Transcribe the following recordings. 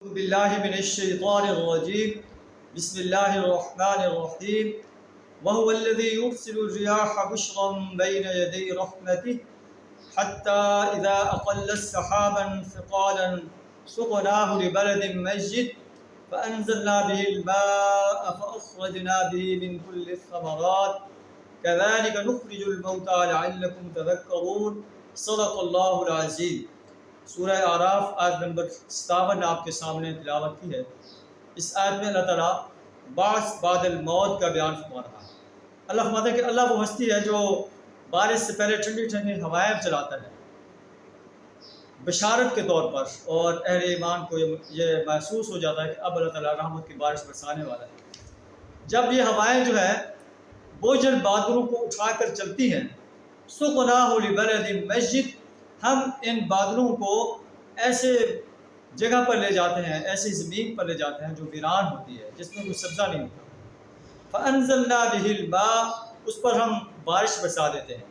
أعوذ بالله من الشيطان الرجيم. بسم الله الرحمن الرحيم. وهو الذي يرسل الرياح بشرا بين يدي رحمته حتى إذا أقلت سحابا ثقالا سقناه لبلد ميت فأنزلنا به الماء فأخرجنا به من كل الثمرات كذلك نخرج الموتى لعلكم تذكرون. صدق اللہ العظیم. سورہ اعراف آیت نمبر 57 آپ کے سامنے تلاوت کی ہے. اس آیت میں اللہ تعالیٰ بعث بعد الموت کا بیان فرما رہا ہے. اللہ فرماتا ہے کہ اللہ وہ ہستی ہے جو بارش سے پہلے ٹھنڈی ٹھنڈی ہوائیں چلاتا ہے بشارت کے طور پر، اور اہل ایمان کو یہ محسوس ہو جاتا ہے کہ اب اللہ تعالیٰ رحمت کی بارش برسانے والا ہے. جب یہ ہوائیں جو ہے بوجھل بادلوں کو اٹھا کر چلتی ہیں، سقناہ لبلد میت، ہم ان بادلوں کو ایسے جگہ پر لے جاتے ہیں، ایسی زمین پر لے جاتے ہیں جو ویران ہوتی ہے، جس میں کوئی سبزہ نہیں ہوتا. فانزلنا به الماء، اس پر ہم بارش برسا دیتے ہیں.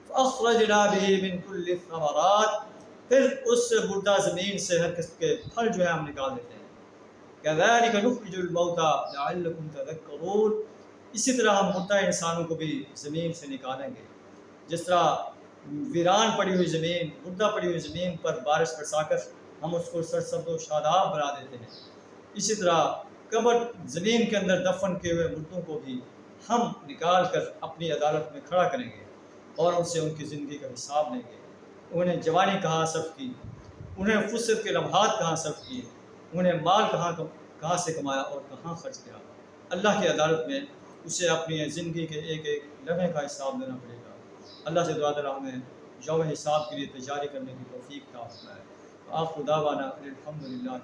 فاخرجنا به من كل الثمرات، پھر اس مردہ زمین سے ہر قسم کے پھل جو ہے ہم نکال دیتے ہیں. كذلك نخرج الموتى لعلكم تذكرون، اسی طرح ہم مردہ انسانوں کو بھی زمین سے نکالیں گے. جس طرح ویران پڑی ہوئی زمین، مردہ پڑی ہوئی زمین پر بارش برسا کر ہم اس کو سرسبز و شاداب بنا دیتے ہیں، اسی طرح قبر زمین کے اندر دفن کیے ہوئے مردوں کو بھی ہم نکال کر اپنی عدالت میں کھڑا کریں گے اور ان سے ان کی زندگی کا حساب لیں گے. انہیں جوانی کہاں صرف کی، انہیں فرصت کے لمحات کہاں صرف کیے، انہیں مال کہاں سے کمایا اور کہاں خرچ کیا. اللہ کی عدالت میں اسے اپنی زندگی کے ایک ایک لمحے کا حساب دینا پڑے گا. اللہ سے دعا تعالیٰ ہمیں یوم حساب کے لیے تیاری کرنے کی توفیق عطا فرمائے. آخر دعوانا الحمدللہ.